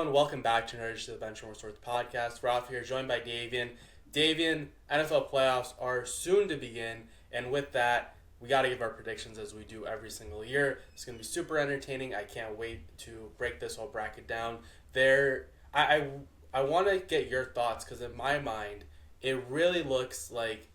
everyone. Welcome back to the Benchwarmer Sports Podcast. Raffi here, joined by Davian. Davian, NFL playoffs are soon to begin, and with that, we got to give our predictions as we do every single year. It's going to be super entertaining. I can't wait to break this whole bracket down. I want to get your thoughts because in my mind, it really looks like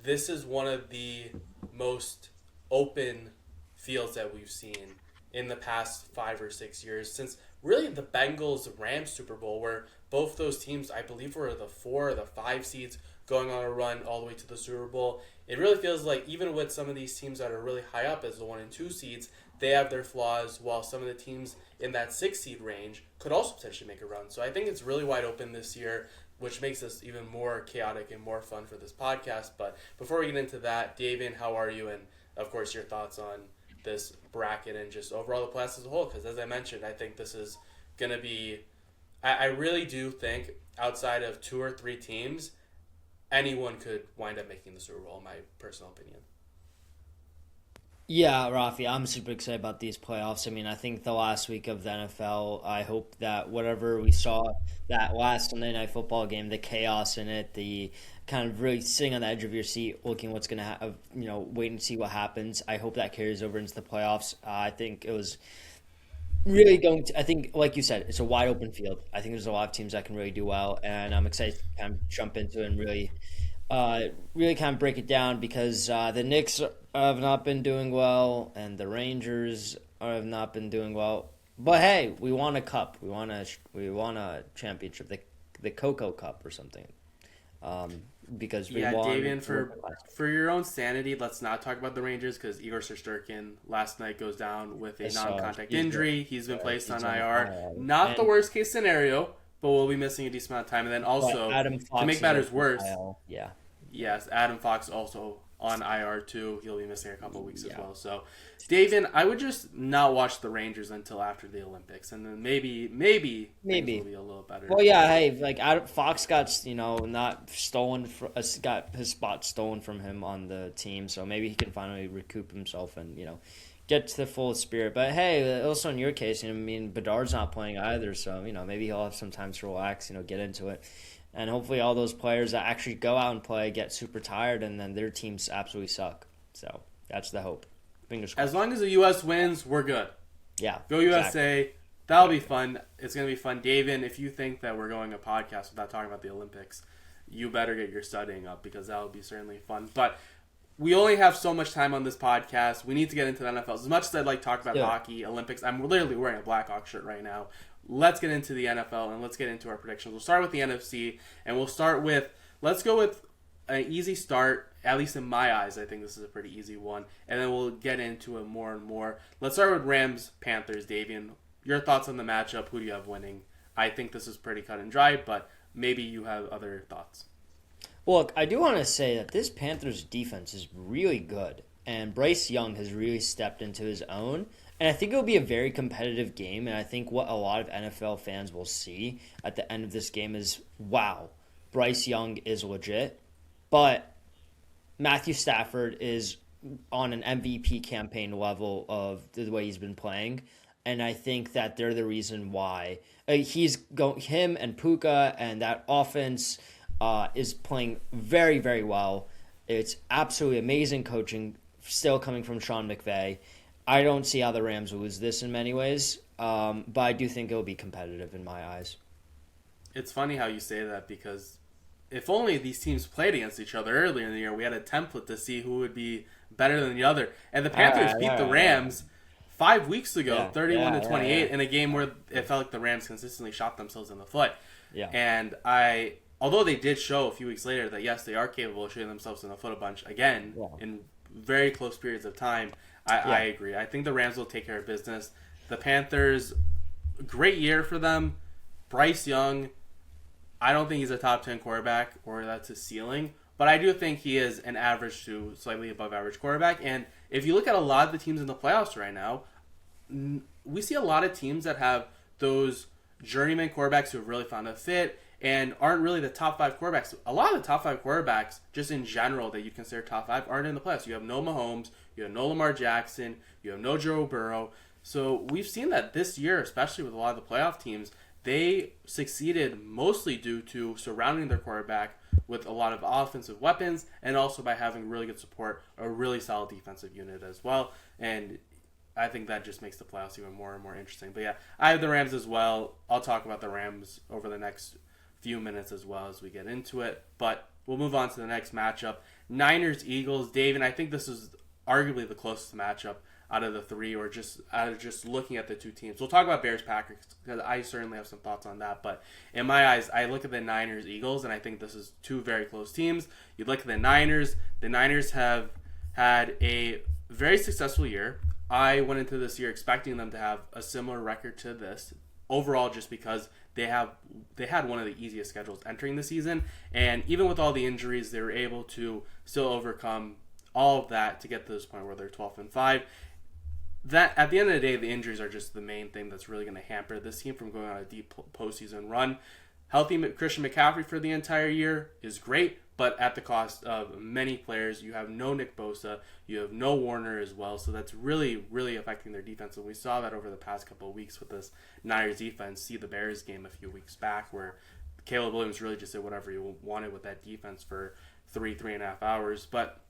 this is one of the most open fields that we've seen in the past 5 or 6 years since really the Bengals-Rams Super Bowl, where both those teams, I believe, were the 4 or the 5 seeds going on a run all the way to the Super Bowl. It really feels like even with some of these teams that are really high up as the 1 and 2 seeds, they have their flaws, while some of the teams in that 6 seed range could also potentially make a run. So I think it's really wide open this year, which makes this even more chaotic and more fun for this podcast. But before we get into that, Davian, how are you? And of course, your thoughts on this bracket and just overall the playoffs as a whole, because as I mentioned, I think this is going to be, I really do think outside of 2 or 3 teams, anyone could wind up making the Super Bowl, in my personal opinion. Yeah, Raffi, I'm super excited about these playoffs. I mean, I think the last week of the NFL, I hope that whatever we saw that last Sunday Night Football game, the chaos in it, the kind of really sitting on the edge of your seat, looking what's going to happen, waiting to see what happens. I hope that carries over into the playoffs. I think it was really going to, I think, like you said, it's a wide open field. I think there's a lot of teams that can really do well, and I'm excited to kind of jump into it and really kind of break it down because the Knicks have not been doing well, and the Rangers have not been doing well. But hey, we won a cup. We won a championship, the Cocoa Cup or something. Because we won. Davian, for your own sanity, let's not talk about the Rangers because Igor Shesterkin last night goes down with a non-contact injury. He's been placed on IR. Not the worst case scenario, but we'll be missing a decent amount of time. And then also, to make matters worse, yes, Adam Fox also on IR too. He'll be missing a couple of weeks as well. So, Davian, I would just not watch the Rangers until after the Olympics, and then maybe things will be a little better. Well, yeah, hey, like Fox got not stolen, got his spot stolen from him on the team, so maybe he can finally recoup himself and get to the full spirit. But hey, also in your case, Bedard's not playing either, so maybe he'll have some time to relax, get into it. And hopefully all those players that actually go out and play get super tired and then their teams absolutely suck. So that's the hope. Fingers crossed. As long as the U.S. wins, we're good. Yeah. Go USA. Exactly. That'll be fun. It's going to be fun. Davian, if you think that we're going a podcast without talking about the Olympics, you better get your studying up because that'll be certainly fun. But we only have so much time on this podcast. We need to get into the NFL. As much as I'd like to talk about hockey, Olympics, I'm literally wearing a Blackhawks shirt right now. Let's get into the NFL and let's get into our predictions. We'll start with the NFC, and let's go with an easy start, at least in my eyes. I think this is a pretty easy one, and then we'll get into it more and more. Let's start with Rams-Panthers, Davian. Your thoughts on the matchup? Who do you have winning? I think this is pretty cut and dry, but maybe you have other thoughts. Well, look, I do want to say that this Panthers defense is really good, and Bryce Young has really stepped into his own. And I think it'll be a very competitive game, and I think what a lot of NFL fans will see at the end of this game is, wow, Bryce Young is legit, but Matthew Stafford is on an MVP campaign level of the way he's been playing, and I think that they're the reason why him and Puka and that offense is playing very, very well. It's absolutely amazing coaching still coming from Sean McVay. I don't see how the Rams will lose this in many ways, but I do think it will be competitive in my eyes. It's funny how you say that because if only these teams played against each other earlier in the year, we had a template to see who would be better than the other. And the Panthers beat the Rams 5 weeks ago, 31-28, in a game where it felt like the Rams consistently shot themselves in the foot. Yeah. And although they did show a few weeks later that, yes, they are capable of shooting themselves in the foot a bunch, again, in very close periods of time, I agree. I think the Rams will take care of business. The Panthers, great year for them. Bryce Young, I don't think he's a top 10 quarterback or that's his ceiling, but I do think he is an average to slightly above average quarterback. And if you look at a lot of the teams in the playoffs right now, we see a lot of teams that have those journeyman quarterbacks who have really found a fit and aren't really the top 5 quarterbacks. A lot of the top 5 quarterbacks, just in general, that you consider top 5, aren't in the playoffs. You have no Mahomes, you have no Lamar Jackson, you have no Joe Burrow. So we've seen that this year, especially with a lot of the playoff teams, they succeeded mostly due to surrounding their quarterback with a lot of offensive weapons and also by having really good support, a really solid defensive unit as well. And I think that just makes the playoffs even more and more interesting. But yeah, I have the Rams as well. I'll talk about the Rams over the next few minutes as well as we get into it. But we'll move on to the next matchup. Niners-Eagles. Dave, and I think this is arguably the closest matchup out of the three, or just out of just looking at the two teams. We'll talk about Bears-Packers because I certainly have some thoughts on that. But in my eyes, I look at the Niners-Eagles, and I think this is two very close teams. You look at the Niners have had a very successful year. I went into this year expecting them to have a similar record to this overall, just because they had one of the easiest schedules entering the season, and even with all the injuries, they were able to still overcome all of that to get to this point where they're 12-5. That at the end of the day, the injuries are just the main thing that's really going to hamper this team from going on a deep postseason run. Healthy Christian McCaffrey for the entire year is great, but at the cost of many players. You have no Nick Bosa, you have no Warner as well, so that's really, really affecting their defense. And we saw that over the past couple of weeks with this Niners defense. See the Bears game a few weeks back where Caleb Williams really just did whatever he wanted with that defense for 3.5 hours. But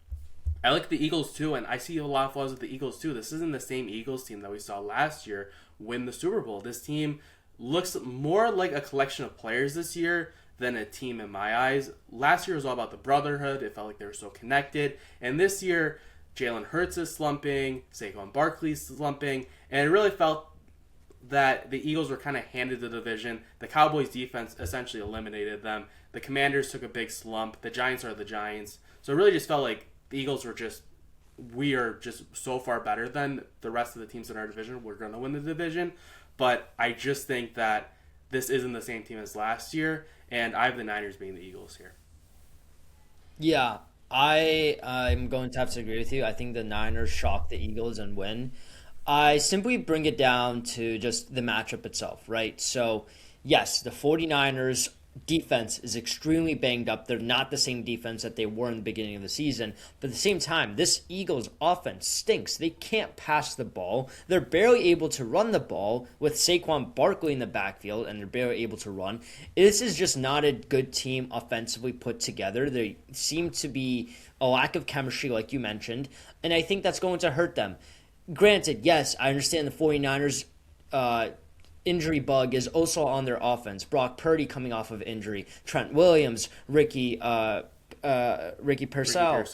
I like the Eagles too, and I see a lot of flaws with the Eagles too. This isn't the same Eagles team that we saw last year win the Super Bowl. This team looks more like a collection of players this year than a team in my eyes. Last year was all about the brotherhood. It felt like they were so connected. And this year, Jalen Hurts is slumping, Saquon Barkley's slumping, and it really felt that the Eagles were kind of handed the division. The Cowboys defense essentially eliminated them. The Commanders took a big slump. The Giants are the Giants. So it really just felt like the Eagles were we are just so far better than the rest of the teams in our division. We're going to win the division. But I just think that this isn't the same team as last year, and I have the Niners being the Eagles here. Yeah, I'm going to have to agree with you. I think the Niners shock the Eagles and win. I simply bring it down to just the matchup itself, right? So, yes, the 49ers defense is extremely banged up. They're not the same defense that they were in the beginning of the season. But at the same time, this Eagles offense stinks. They can't pass the ball. They're barely able to run the ball with Saquon Barkley in the backfield, and they're barely able to run. This is just not a good team offensively put together. They seem to be a lack of chemistry, like you mentioned, and I think that's going to hurt them. Granted, yes, I understand the 49ers injury bug is also on their offense. Brock Purdy coming off of injury. Trent Williams, Ricky Purcell.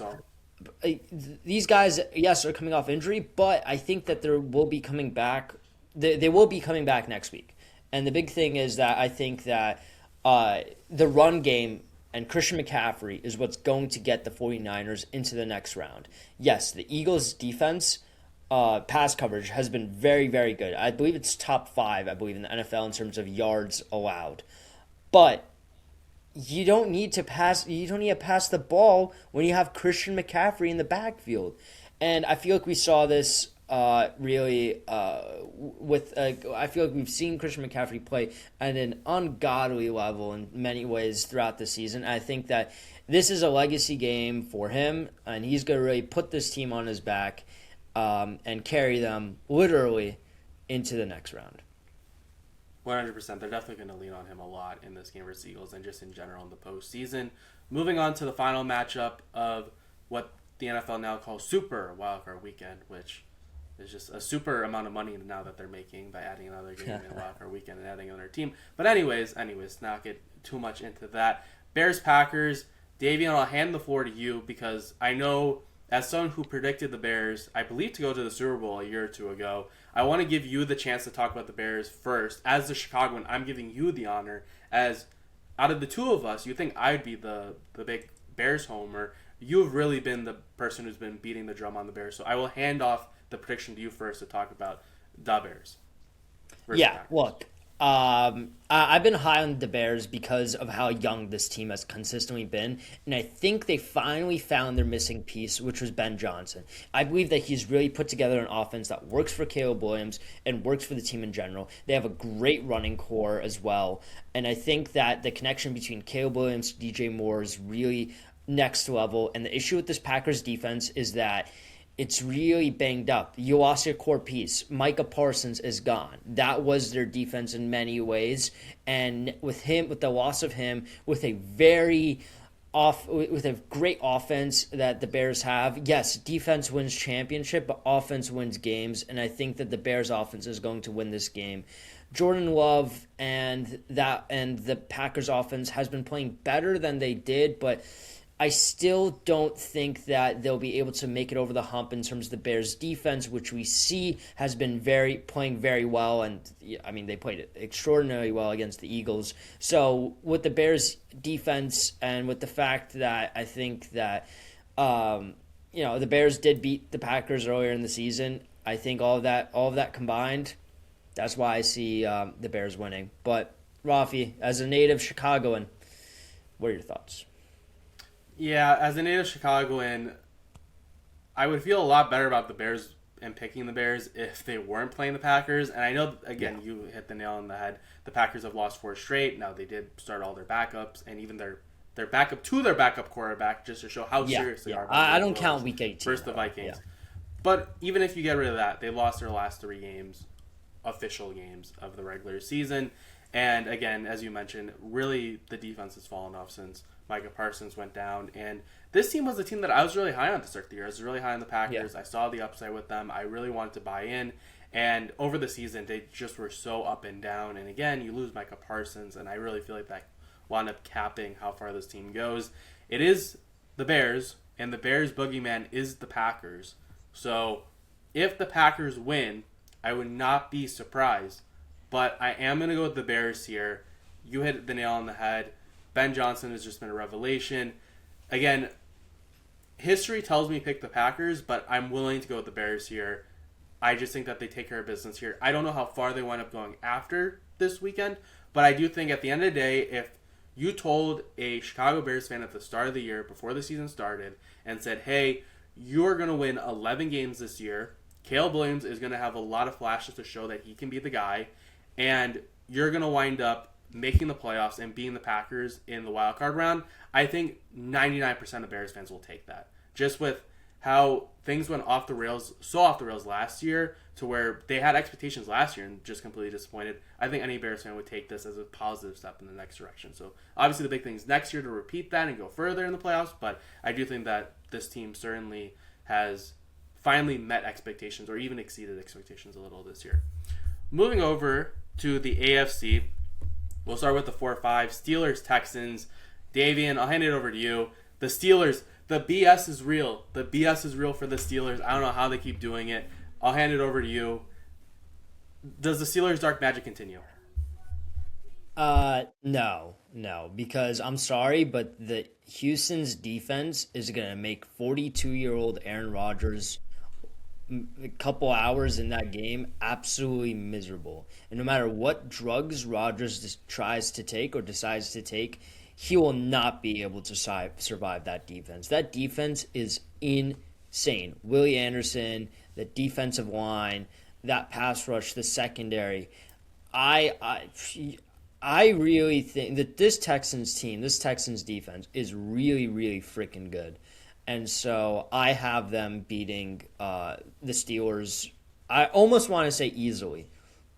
These guys, yes, are coming off injury, but I think that they will be coming back. They will be coming back next week. And the big thing is that I think that the run game and Christian McCaffrey is what's going to get the 49ers into the next round. Yes, the Eagles' defense pass coverage has been very, very good. I believe it's top 5, in the NFL in terms of yards allowed. But you don't need to pass the ball when you have Christian McCaffrey in the backfield. And I feel like we saw this I feel like we've seen Christian McCaffrey play at an ungodly level in many ways throughout the season. I think that this is a legacy game for him, and he's going to really put this team on his back and carry them literally into the next round. 100%. They're definitely going to lean on him a lot in this game versus Eagles and just in general in the postseason. Moving on to the final matchup of what the NFL now calls Super Wildcard Weekend, which is just a super amount of money now that they're making by adding another game in Wildcard Weekend and adding another team. But anyways, not get too much into that. Bears-Packers. Davian, I'll hand the floor to you because I know as someone who predicted the Bears, I believe, to go to the Super Bowl a year or two ago, I want to give you the chance to talk about the Bears first. As the Chicagoan, I'm giving you the honor. As out of the two of us, you think I'd be the big Bears homer. You've really been the person who's been beating the drum on the Bears. So I will hand off the prediction to you first to talk about the Bears. Yeah, look, I've been high on the Bears because of how young this team has consistently been, and I think they finally found their missing piece, which was Ben Johnson. I believe that he's really put together an offense that works for Caleb Williams and works for the team in general. They have a great running core as well, and I think that the connection between Caleb Williams and DJ Moore is really next level, and the issue with this Packers defense is that it's really banged up. You lost your core piece. Micah Parsons is gone. That was their defense in many ways. And with the loss of him, with a great offense that the Bears have. Yes, defense wins championship, but offense wins games, and I think that the Bears offense is going to win this game. Jordan Love and the Packers offense has been playing better than they did, but I still don't think that they'll be able to make it over the hump in terms of the Bears defense, which we see has been playing very well. And I mean, they played extraordinarily well against the Eagles. So with the Bears defense and with the fact that I think that, the Bears did beat the Packers earlier in the season, I think all of that combined, that's why I see the Bears winning. But Raffi, as a native Chicagoan, what are your thoughts? Yeah, as a native Chicagoan, I would feel a lot better about the Bears and picking the Bears if they weren't playing the Packers. And I know, again, you hit the nail on the head. The Packers have lost 4 straight. Now, they did start all their backups, and even their backup to their backup quarterback, just to show how serious they are. I don't count Week 18. Versus the Vikings. Yeah. But even if you get rid of that, they lost their last 3 games, official games of the regular season. And again, as you mentioned, really the defense has fallen off since Micah Parsons went down. And this team was a team that I was really high on to start the year. I was really high on the Packers. Yeah. I saw the upside with them. I really wanted to buy in. And over the season, they just were so up and down. And again, you lose Micah Parsons, and I really feel like that wound up capping how far this team goes. It is the Bears, and the Bears' boogeyman is the Packers. So if the Packers win, I would not be surprised. But I am going to go with the Bears here. You hit the nail on the head. Ben Johnson has just been a revelation. Again, history tells me pick the Packers, but I'm willing to go with the Bears here. I just think that they take care of business here. I don't know how far they wind up going after this weekend, but I do think at the end of the day, if you told a Chicago Bears fan at the start of the year, before the season started, and said, hey, you're going to win 11 games this year, Caleb Williams is going to have a lot of flashes to show that he can be the guy, and you're going to wind up making the playoffs and beating the Packers in the wild card round, I think 99% of Bears fans will take that. Just with how things went off the rails last year, to where they had expectations last year and just completely disappointed. I think any Bears fan would take this as a positive step in the next direction. So obviously the big thing is next year to repeat that and go further in the playoffs, but I do think that this team certainly has finally met expectations or even exceeded expectations a little this year. Moving over to the AFC, we'll start with the 4-5. Steelers, Texans. Davian, I'll hand it over to you. The Steelers, the BS is real. The BS is real for the Steelers. I don't know how they keep doing it. I'll hand it over to you. Does the Steelers' dark magic continue? No, because I'm sorry, but the Houston's defense is going to make 42-year-old Aaron Rodgers a couple hours in that game absolutely miserable. And no matter what drugs Rodgers tries to take or decides to take, he will not be able to survive that defense. That defense is insane. Willie Anderson, the defensive line, that pass rush, the secondary. I really think that this Texans defense is really, really freaking good. And so I have them beating the Steelers. I almost want to say easily.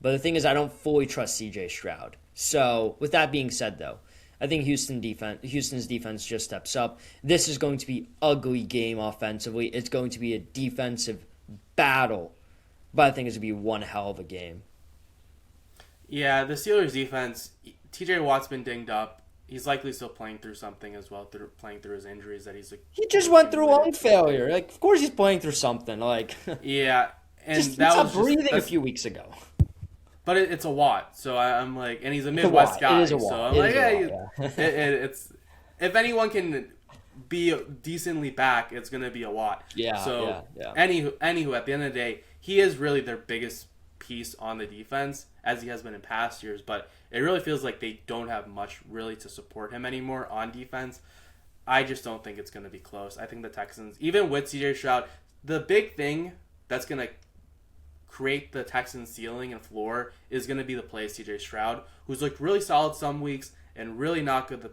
But the thing is, I don't fully trust C.J. Stroud. So with that being said, though, I think Houston's defense just steps up. This is going to be an ugly game offensively. It's going to be a defensive battle. But I think it's going to be one hell of a game. Yeah, the Steelers defense, T.J. Watt's been dinged up. He's likely still playing through something as well, playing through his injuries that he's. He just went through lung failure. Of course he's playing through something. Yeah, and he stopped breathing a few weeks ago. But it's a Watt, so I'm like, and he's a Midwest guy, so I'm like, it's if anyone can be decently back, it's gonna be a Watt. Yeah. So anywho, at the end of the day, he is really their biggest piece on the defense, as he has been in past years, but it really feels like they don't have much really to support him anymore on defense. I just don't think it's going to be close. I think the Texans, even with CJ Stroud, the big thing that's going to create the Texans' ceiling and floor is going to be the play of CJ Stroud, who's looked really solid some weeks and really not good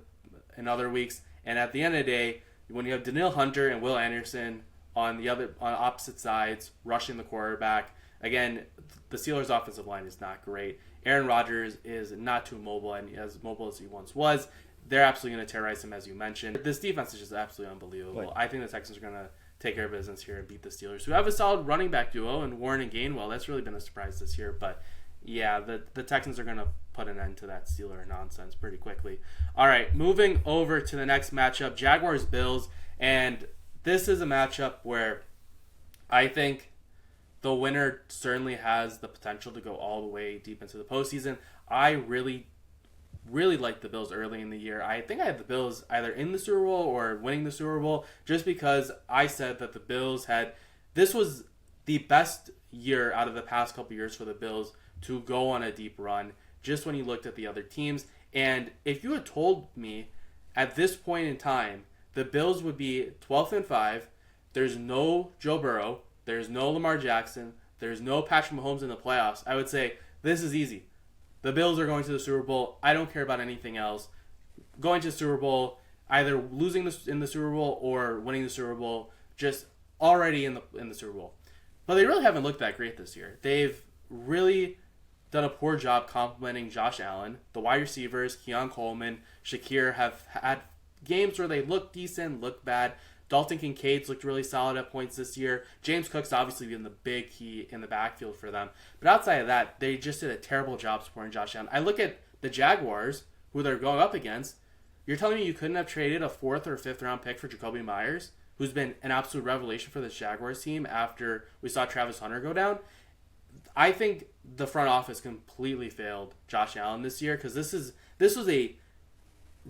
in other weeks. And at the end of the day, when you have Danielle Hunter and Will Anderson on opposite sides, rushing the quarterback. Again, the Steelers' offensive line is not great. Aaron Rodgers is not too mobile, and as mobile as he once was. They're absolutely going to terrorize him, as you mentioned. This defense is just absolutely unbelievable. Right. I think the Texans are going to take care of business here and beat the Steelers, who have a solid running back duo, and Warren and Gainwell. That's really been a surprise this year. But, yeah, the Texans are going to put an end to that Steeler nonsense pretty quickly. All right, moving over to the next matchup, Jaguars-Bills. And this is a matchup where I think the winner certainly has the potential to go all the way deep into the postseason. I really like the Bills early in the year. I think I had the Bills either in the Super Bowl or winning the Super Bowl just because I said that the Bills this was the best year out of the past couple years for the Bills to go on a deep run just when you looked at the other teams. And if you had told me at this point in time the Bills would be 12-5, there's no Joe Burrow, there's no Lamar Jackson, there's no Patrick Mahomes in the playoffs, I would say this is easy. The Bills are going to the Super Bowl. I don't care about anything else. Going to the Super Bowl, either losing in the Super Bowl or winning the Super Bowl, just already in the Super Bowl. But they really haven't looked that great this year. They've really done a poor job complimenting Josh Allen. The wide receivers, Keon Coleman, Shakir, have had games where they look decent, look bad. Dalton Kincaid's looked really solid at points this year. James Cook's obviously been the big key in the backfield for them. But outside of that, they just did a terrible job supporting Josh Allen. I look at the Jaguars, who they're going up against. You're telling me you couldn't have traded a 4th or 5th round pick for Jacoby Myers, who's been an absolute revelation for this Jaguars team after we saw Travis Hunter go down? I think the front office completely failed Josh Allen this year because this was a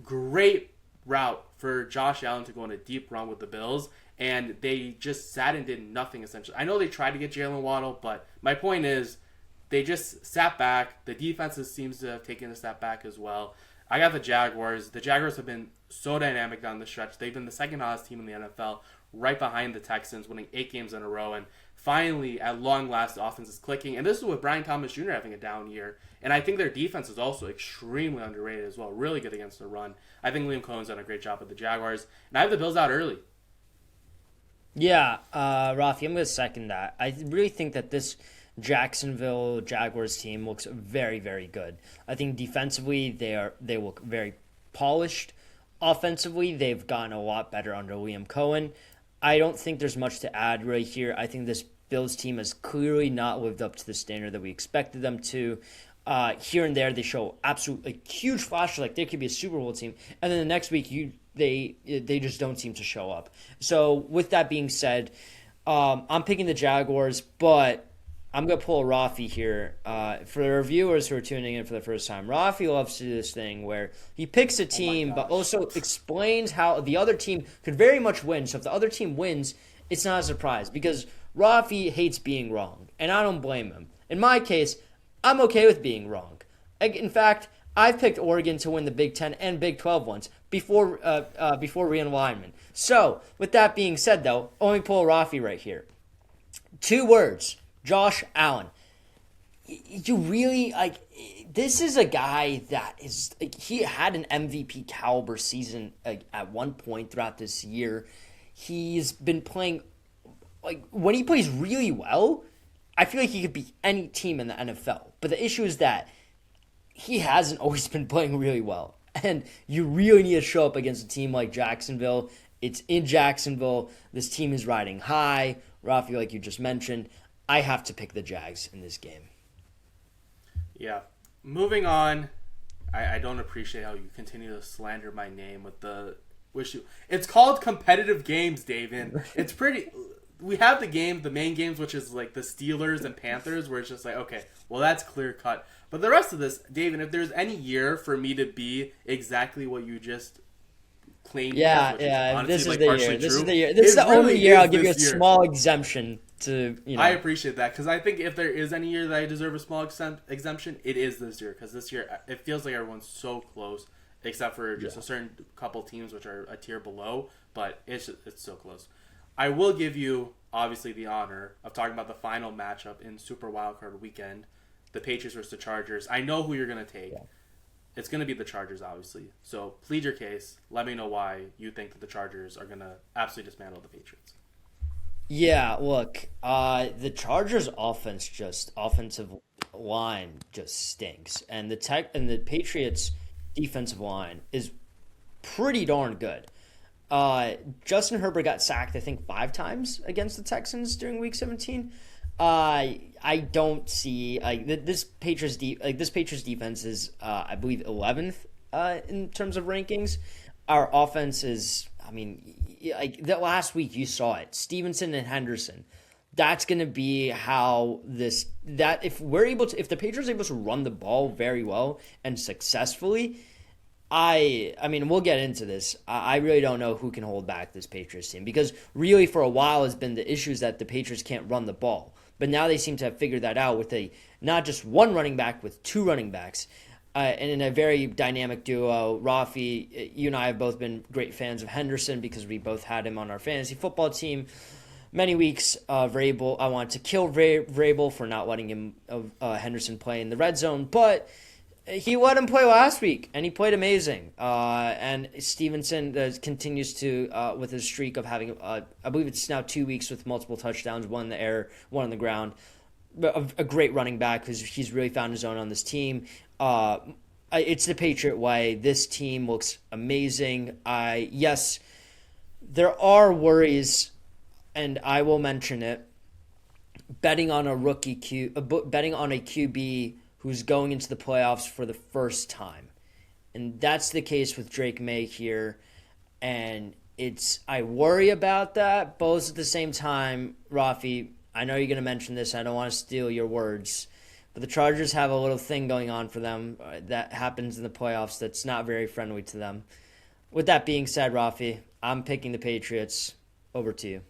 great route for Josh Allen to go on a deep run with the Bills, and they just sat and did nothing essentially. I know they tried to get Jalen Waddle, but my point is they just sat back. The defense seems to have taken a step back as well. I got the Jaguars. The Jaguars have been so dynamic down the stretch. They've been the second hottest team in the NFL, right behind the Texans, winning 8 games in a row, and finally, at long last, the offense is clicking. And this is with Brian Thomas Jr. having a down year. And I think their defense is also extremely underrated as well. Really good against the run. I think Liam Cohen's done a great job with the Jaguars. And I have the Bills out early. Yeah, Raffi, I'm going to second that. I really think that this Jacksonville Jaguars team looks very, very good. I think defensively they look very polished. Offensively, they've gotten a lot better under Liam Cohen. I don't think there's much to add right here. I think this Bills team has clearly not lived up to the standard that we expected them to. Here and there, they show absolute huge flashes, like they could be a Super Bowl team, and then the next week they just don't seem to show up. So with that being said, I'm picking the Jaguars, but I'm going to pull a Raffi here. For the reviewers who are tuning in for the first time, Raffi loves to do this thing where he picks a team, but also explains how the other team could very much win. So if the other team wins, it's not a surprise because Raffi hates being wrong, and I don't blame him. In my case, I'm okay with being wrong. In fact, I've picked Oregon to win the Big Ten and Big 12 once before realignment. So with that being said, though, let me pull a Raffi right here. 2 words. Josh Allen. You really, this is a guy that is, he had an MVP caliber season at one point throughout this year. He's been playing, when he plays really well, I feel like he could beat any team in the NFL. But the issue is that he hasn't always been playing really well. And you really need to show up against a team like Jacksonville. It's in Jacksonville. This team is riding high. Raffi, like you just mentioned, I have to pick the Jags in this game. Yeah. Moving on, I don't appreciate how you continue to slander my name with the wish you. It's called competitive games, Davian. It's pretty. We have the main games, which is like the Steelers and Panthers, where it's just like, okay, well, that's clear cut. But the rest of this, Davian, if there's any year for me to be exactly what you just claimed, yeah, this is the year. This is the year. This is the really only year I'll give you a year. small exemption to. I appreciate that because I think if there is any year that I deserve a small exemption, it is this year because this year it feels like everyone's so close, except for just a certain couple teams which are a tier below. But it's so close. I will give you, obviously, the honor of talking about the final matchup in Super Wildcard Weekend, the Patriots versus the Chargers. I know who you're going to take. Yeah. It's going to be the Chargers, obviously. So plead your case. Let me know why you think that the Chargers are going to absolutely dismantle the Patriots. Yeah, look, the Chargers offensive line just stinks, and the Patriots defensive line is pretty darn good. Justin Herbert got sacked, I think, 5 times against the Texans during Week 17. I don't see this this Patriots defense is I believe 11th in terms of rankings. Our offense is, I mean, like that last week you saw it. Stevenson and Henderson. That's going to be how if the Patriots are able to run the ball very well and successfully, I mean, we'll get into this. I really don't know who can hold back this Patriots team because really for a while has been the issues that the Patriots can't run the ball. But now they seem to have figured that out with not just one running back, with 2 running backs. And in a very dynamic duo. Raffi, you and I have both been great fans of Henderson because we both had him on our fantasy football team. Many weeks, Vrabel, I wanted to kill Vrabel for not letting him Henderson play in the red zone, but he let him play last week, and he played amazing. And Stevenson continues to, with his streak of having, I believe it's now 2 weeks with multiple touchdowns, one in the air, one on the ground. A great running back because he's really found his own on this team. It's the Patriot way. This team looks amazing. Yes, there are worries, and I will mention it. Betting on a QB who's going into the playoffs for the first time. And that's the case with Drake May here. And I worry about that, but at the same time, Raffi, I know you're going to mention this. I don't want to steal your words. But the Chargers have a little thing going on for them that happens in the playoffs that's not very friendly to them. With that being said, Raffi, I'm picking the Patriots. Over to you.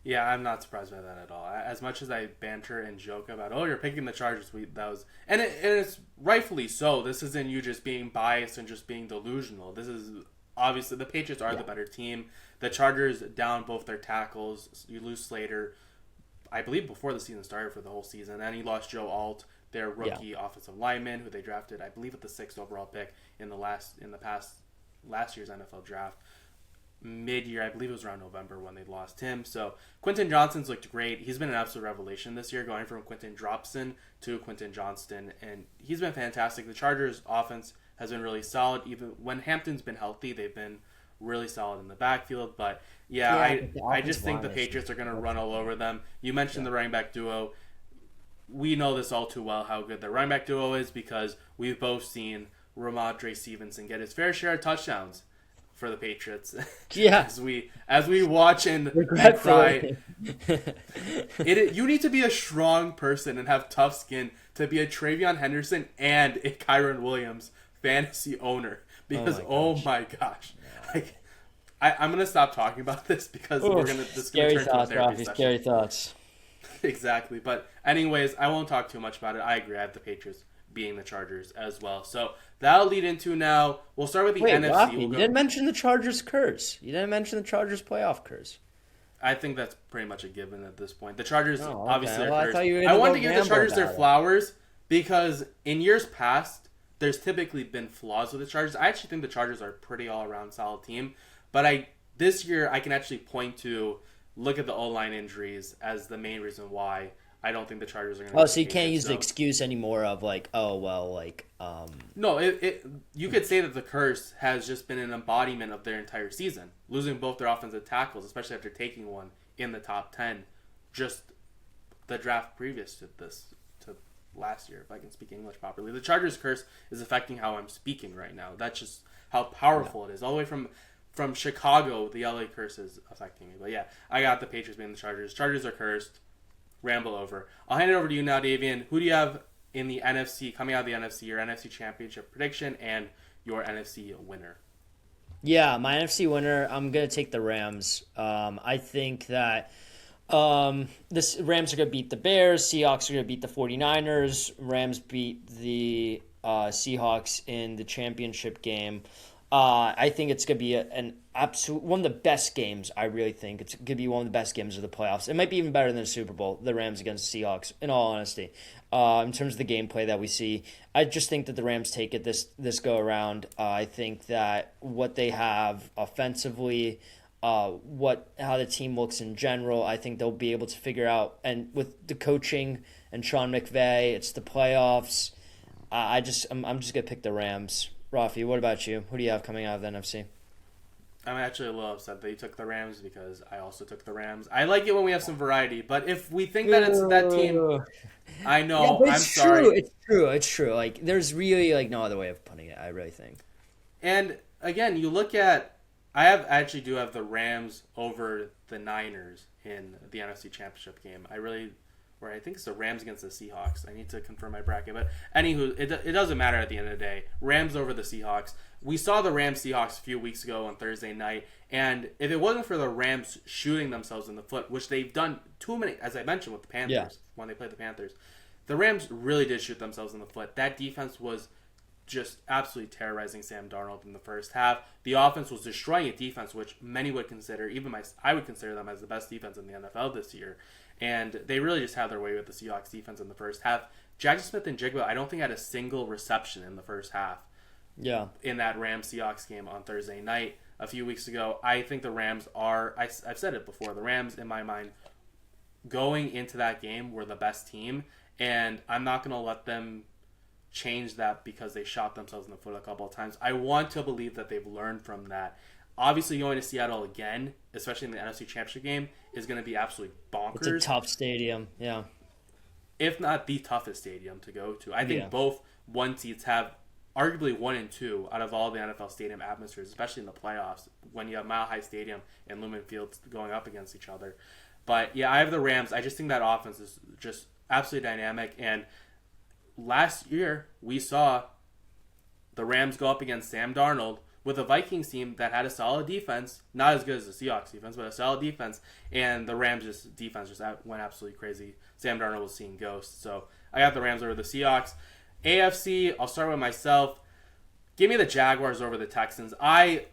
Yeah, I'm not surprised by that at all. As much as I banter and joke about, oh, you're picking the Chargers, and it's rightfully so. This isn't you just being biased and just being delusional. This is obviously the Patriots are the better team. The Chargers down both their tackles. You lose Slater, I believe, before the season started for the whole season, and you lost Joe Alt, their rookie offensive lineman, who they drafted, I believe, at the 6th overall pick in last year's NFL draft. Mid-year, I believe it was around November when they lost him. So Quentin Johnston's looked great. He's been an absolute revelation this year, going from Quentin Dropson to Quentin Johnston, and he's been fantastic. The Chargers' offense has been really solid. Even when Hampton's been healthy, they've been really solid in the backfield. But I just think the Patriots are going to run all over them. You mentioned the running back duo. We know this all too well, how good the running back duo is, because we've both seen Ramondre Stevenson get his fair share of touchdowns for the Patriots. Yeah. as we watch and cry. You need to be a strong person and have tough skin to be a Travion Henderson and a Kyron Williams fantasy owner. Because oh my gosh. Like, I'm gonna stop talking about this because this is gonna turn into a therapy session. Scary thoughts. Exactly. But anyways, I won't talk too much about it. I agree. I have the Patriots being the Chargers as well. So that'll lead into now. We'll start with the NFC. Rocky, you didn't mention the Chargers curse. You didn't mention the Chargers playoff curse. I think that's pretty much a given at this point. The Chargers obviously are cursed. I wanted to give the Chargers their flowers because in years past, there's typically been flaws with the Chargers. I actually think the Chargers are a pretty all-around solid team. But this year, I can actually look at the O-line injuries as the main reason why I don't think the Chargers are going to. Oh, so you can't use the excuse anymore of No, you could say that the curse has just been an embodiment of their entire season, losing both their offensive tackles, especially after taking one in the top 10, just the draft previous to last year, if I can speak English properly. The Chargers curse is affecting how I'm speaking right now. That's just how powerful it is. All the way from Chicago, the LA curse is affecting me. But yeah, I got the Patriots being the Chargers. Chargers are cursed. Ramble over. I'll hand it over to you now, Davian. Who do you have in the NFC, coming out of the NFC, your NFC Championship prediction and your NFC winner? Yeah, my NFC winner, I'm going to take the Rams. I think that this Rams are going to beat the Bears. Seahawks are going to beat the 49ers. Rams beat the Seahawks in the championship game. I think it's going to be an absolute one of the best games. I really think it's going to be one of the best games of the playoffs. It might be even better than the Super Bowl, the Rams against the Seahawks, in all honesty. In terms of the gameplay that we see, I just think that the Rams take it this go around. I think that what they have offensively, how the team looks in general. I think they'll be able to figure out, and with the coaching and Sean McVay, it's the playoffs. I'm just gonna pick the Rams. Raffi, what about you? Who do you have coming out of the NFC? I'm actually a little upset that you took the Rams because I also took the Rams. I like it when we have some variety, but if we think that it's that team, I know. Yeah, but I'm it's sorry. true. It's true. Like, there's really like no other way of putting it. I really think. And again, you look at, I actually do have the Rams over the Niners in the NFC Championship game. I think it's the Rams against the Seahawks. I need to confirm my bracket, but anywho, it doesn't matter at the end of the day. Rams over the Seahawks. We saw the Rams Seahawks a few weeks ago on Thursday night, and if it wasn't for the Rams shooting themselves in the foot, which they've done too many, as I mentioned with the Panthers when they played the Panthers, the Rams really did shoot themselves in the foot. That defense was just absolutely terrorizing Sam Darnold in the first half. The offense was destroying a defense which many would consider, I would consider them as the best defense in the NFL this year. And they really just had their way with the Seahawks defense in the first half. Jackson Smith and Jigba, I don't think had a single reception in the first half. Yeah. In that Rams-Seahawks game on Thursday night a few weeks ago, I think the Rams are, I've said it before, the Rams, in my mind, going into that game were the best team. And I'm not going to let them change that because they shot themselves in the foot a couple of times. I want to believe that they've learned from that. Obviously, going to Seattle again, especially in the NFC Championship game, is going to be absolutely bonkers. It's a tough stadium, yeah. If not the toughest stadium to go to. I think both one seeds have arguably 1 and 2 out of all the NFL stadium atmospheres, especially in the playoffs, when you have Mile High Stadium and Lumen Fields going up against each other. But yeah, I have the Rams. I just think that offense is just absolutely dynamic. And last year, we saw the Rams go up against Sam Darnold with a Vikings team that had a solid defense, not as good as the Seahawks defense, but a solid defense, and the Rams defense just went absolutely crazy. Sam Darnold was seeing ghosts, so I got the Rams over the Seahawks. AFC, I'll start with myself. Give me the Jaguars over the Texans. Finally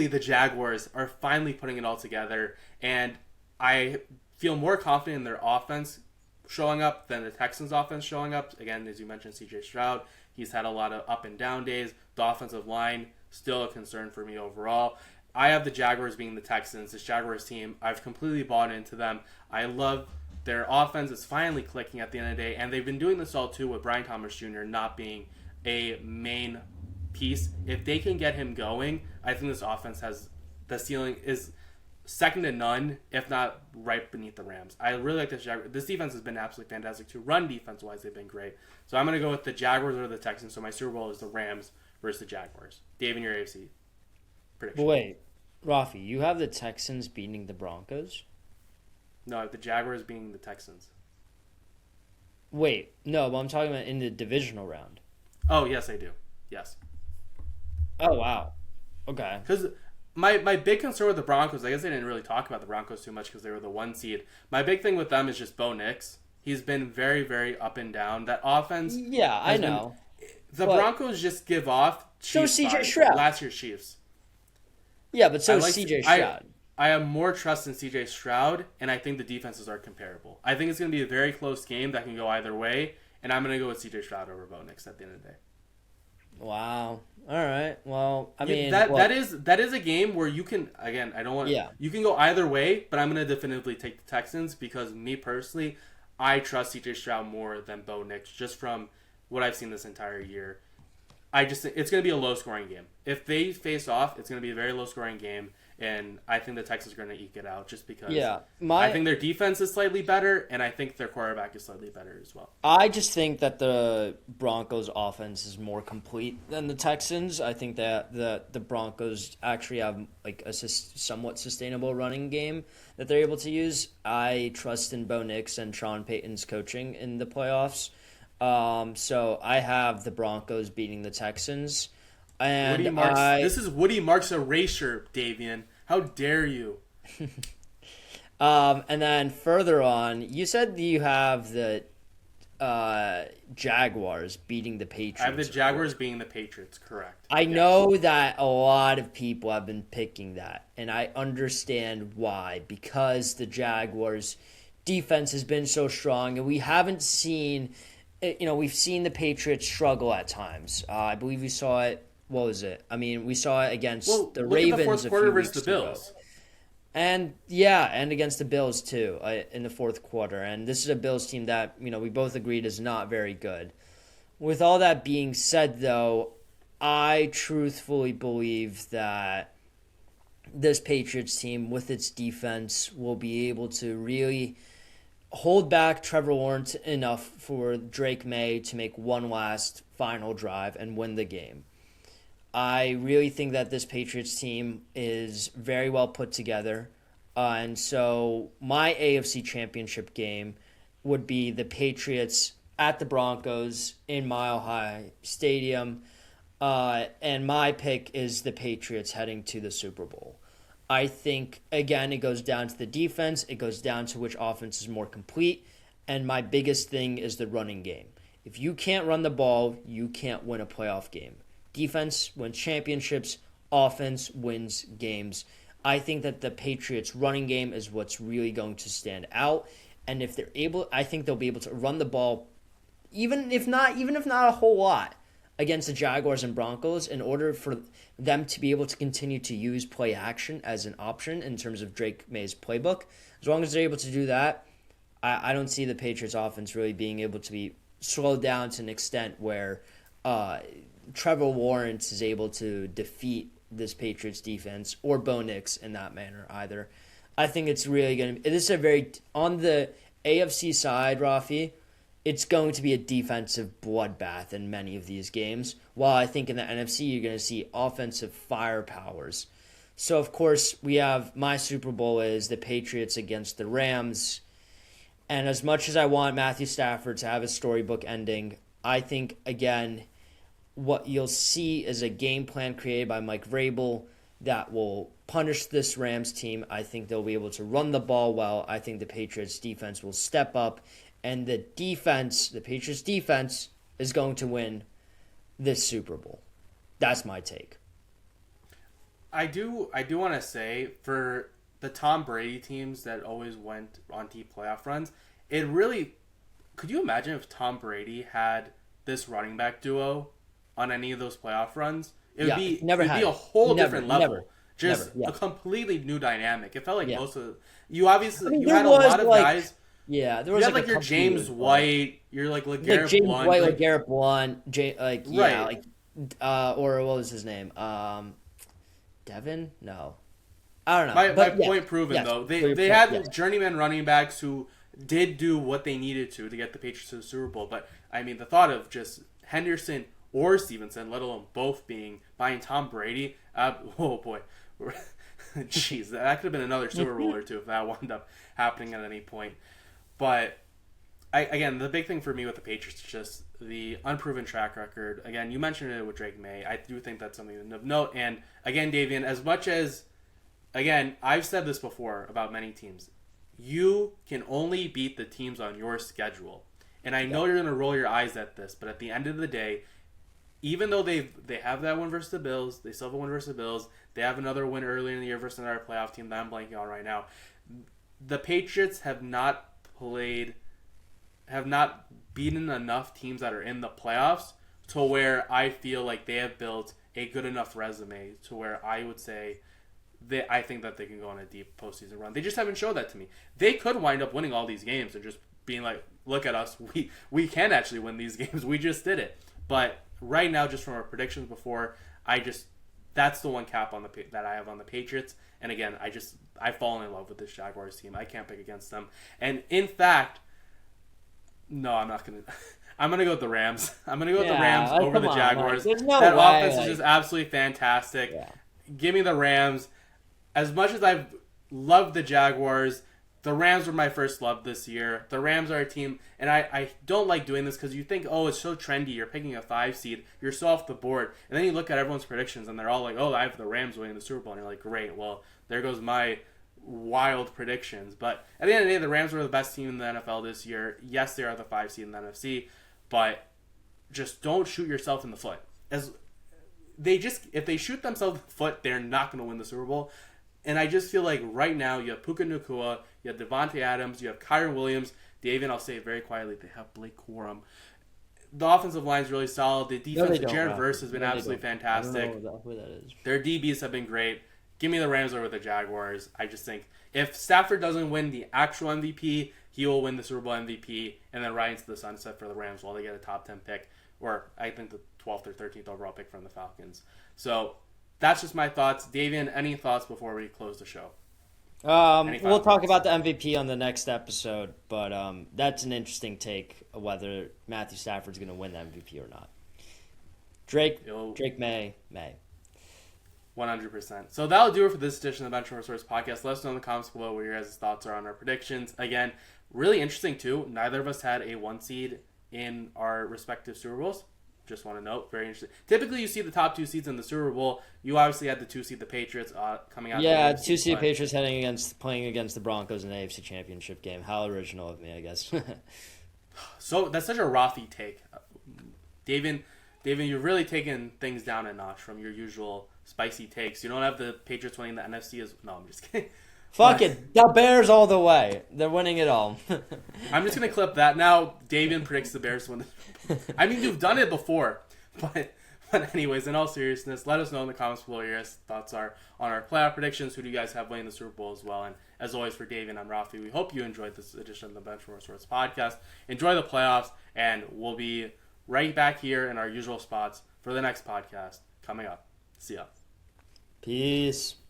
the Jaguars are finally putting it all together, and I feel more confident in their offense showing up than the Texans' offense showing up. Again, as you mentioned, C.J. Stroud. He's had a lot of up and down days. The offensive line, still a concern for me overall. I have the Jaguars being the Texans. This Jaguars team, I've completely bought into them. I love their offense. It's finally clicking at the end of the day. And they've been doing this all too with Brian Thomas Jr. not being a main piece. If they can get him going, I think this offense has the ceiling is second to none, if not right beneath the Rams. I really like this Jaguars. This defense has been absolutely fantastic too. Run defense-wise, they've been great. So I'm going to go with the Jaguars or the Texans. So my Super Bowl is the Rams versus the Jaguars. Dave, in your AFC prediction. Wait, Rafi, you have the Texans beating the Broncos? No, I have the Jaguars being the Texans. Wait, no, but I'm talking about in the divisional round. Oh, yes, I do. Yes. Oh, wow. Okay. Because my big concern with the Broncos, I guess I didn't really talk about the Broncos too much because they were the 1 seed. My big thing with them is just Bo Nix. He's been very, very up and down. That offense. Yeah, I know. The Broncos just give off. So C.J. Stroud. Last year's Chiefs. Yeah, but so is C.J. Stroud. I have more trust in C.J. Stroud, and I think the defenses are comparable. I think it's going to be a very close game that can go either way, and I'm going to go with C.J. Stroud over Bo Nix at the end of the day. Wow. All right. Well, I mean, that is a game where you can, again, I don't want you can go either way, but I'm going to definitively take the Texans because me personally, I trust C.J. Stroud more than Bo Nix just from what I've seen this entire year. I just think it's going to be a low-scoring game. If they face off, it's going to be a very low-scoring game, and I think the Texans are going to eke it out just because I think their defense is slightly better, and I think their quarterback is slightly better as well. I just think that the Broncos' offense is more complete than the Texans. I think that the Broncos actually have like a somewhat sustainable running game that they're able to use. I trust in Bo Nix and Sean Payton's coaching in the playoffs. So I have the Broncos beating the Texans. And this is Woody Marks erasure, Davian. How dare you? And then further on, you said you have the Jaguars beating the Patriots. I have the Jaguars being the Patriots, correct. I know that a lot of people have been picking that, and I understand why. Because the Jaguars' defense has been so strong, and we haven't seen... we've seen the Patriots struggle at times. I believe we saw it what was it? I mean, we saw it against the look Ravens at the fourth a quarter few versus weeks the ago. Bills. And against the Bills too in the fourth quarter. And this is a Bills team that, we both agreed is not very good. With all that being said, though, I truthfully believe that this Patriots team, with its defense, will be able to really hold back Trevor Lawrence enough for Drake May to make one last final drive and win the game. I really think that this Patriots team is very well put together. And so my AFC Championship game would be the Patriots at the Broncos in Mile High Stadium. And my pick is the Patriots heading to the Super Bowl. I think, again, it goes down to the defense. It goes down to which offense is more complete. And my biggest thing is the running game. If you can't run the ball, you can't win a playoff game. Defense wins championships. Offense wins games. I think that the Patriots' running game is what's really going to stand out. And if they're able, I think they'll be able to run the ball, even if not a whole lot, against the Jaguars and Broncos in order for them to be able to continue to use play action as an option in terms of Drake May's playbook. As long as they're able to do that, I don't see the Patriots offense really being able to be slowed down to an extent where Trevor Lawrence is able to defeat this Patriots defense or Bo Nix in that manner either. I think it's really going to be, this is a very, on the AFC side, Raffi, it's going to be a defensive bloodbath in many of these games, while I think in the NFC you're going to see offensive firepowers. So, of course, we have my Super Bowl is the Patriots against the Rams. And as much as I want Matthew Stafford to have a storybook ending, I think, again, what you'll see is a game plan created by Mike Vrabel that will punish this Rams team. I think they'll be able to run the ball well. I think the Patriots defense will step up. And the Patriots defense, is going to win this Super Bowl. That's my take. I do want to say, for the Tom Brady teams that always went on deep playoff runs, it really, could you imagine if Tom Brady had this running back duo on any of those playoff runs? It would be a whole different level. A completely new dynamic. It felt like most of you obviously you had a lot of guys. Yeah, there was you had like your James White, you're like LeGarrette James Blount, White, LeGarrette Blount, or what was his name? Devin? No, I don't know. My point proven though. They had journeyman running backs who did do what they needed to get the Patriots to the Super Bowl. But I mean, the thought of just Henderson or Stevenson, let alone both buying Tom Brady. Oh boy, jeez, that could have been another Super Bowl or two if that wound up happening at any point. But again, the big thing for me with the Patriots is just the unproven track record. Again, you mentioned it with Drake May. I do think that's something of note. And again, Davian, as much as, again, I've said this before about many teams, you can only beat the teams on your schedule. And I know you're going to roll your eyes at this, but at the end of the day, even though they have that win versus the Bills, they still have a win versus the Bills, they have another win earlier in the year versus another playoff team that I'm blanking on right now. The Patriots have not beaten enough teams that are in the playoffs to where I feel like they have built a good enough resume to where I would say I think that they can go on a deep postseason run. They just haven't showed that to me. They could wind up winning all these games and just being like, look at us, we can actually win these games. We just did it. But right now, just from our predictions before, that's the one cap on that I have on the Patriots. And again, I've fallen in love with this Jaguars team. I can't pick against them. And in fact, no, I'm not going to. I'm going to go with the Rams. I'm going to go with the Rams over the Jaguars. That offense is just absolutely fantastic. Yeah. Give me the Rams. As much as I've loved the Jaguars, the Rams were my first love this year. The Rams are a team, and I don't like doing this because you think, oh, it's so trendy. You're picking a 5 seed. You're so off the board. And then you look at everyone's predictions, and they're all like, oh, I have the Rams winning the Super Bowl. And you're like, great. Well, there goes my wild predictions. But at the end of the day, the Rams were the best team in the NFL this year. Yes, they are the 5 seed in the NFC, but just don't shoot yourself in the foot. If they shoot themselves in the foot, they're not going to win the Super Bowl. And I just feel like right now you have Puka Nacua, you have Devontae Adams, you have Kyron Williams, Davian, I'll say it very quietly, they have Blake Corum. the offensive line is really solid. The No, they defense, don't, Jared Ralph. Verse has been No, they absolutely don't. I fantastic. don't know who that is. Their DBs have been great. Give me the Rams over the Jaguars. I just think if Stafford doesn't win the actual MVP, he will win the Super Bowl MVP and then ride into the sunset for the Rams while they get a top 10 pick, or I think the 12th or 13th overall pick from the Falcons. So that's just my thoughts. Davian, any thoughts before we close the show? We'll talk about the MVP on the next episode, but that's an interesting take of whether Matthew Stafford's going to win the MVP or not. Drake may. 100%. So that'll do it for this edition of the Benchwarmer Sports Podcast. Let us know in the comments below what your guys' thoughts are on our predictions. Again, really interesting too. Neither of us had a 1 seed in our respective Super Bowls. Just want to note, very interesting. Typically, you see the top 2 seeds in the Super Bowl. You obviously had the 2 seed, the Patriots, coming out. Yeah, 2 seed Patriots playing against the Broncos in the AFC Championship game. How original of me, I guess. So that's such a Raffi take, Davian, you're really taking things down a notch from your usual spicy takes. You don't have the Patriots winning the NFC as no. I'm just kidding. Fuck it, the Bears all the way. They're winning it all. I'm just gonna clip that now. Davian predicts the Bears win. I mean, you've done it before, but anyways, in all seriousness, let us know in the comments below what your guys' thoughts are on our playoff predictions. Who do you guys have winning the Super Bowl as well? And as always, for Davian, I'm Raffi. We hope you enjoyed this edition of the Benchwarmer Sports Podcast. Enjoy the playoffs, and we'll be right back here in our usual spots for the next podcast coming up. See ya. Peace.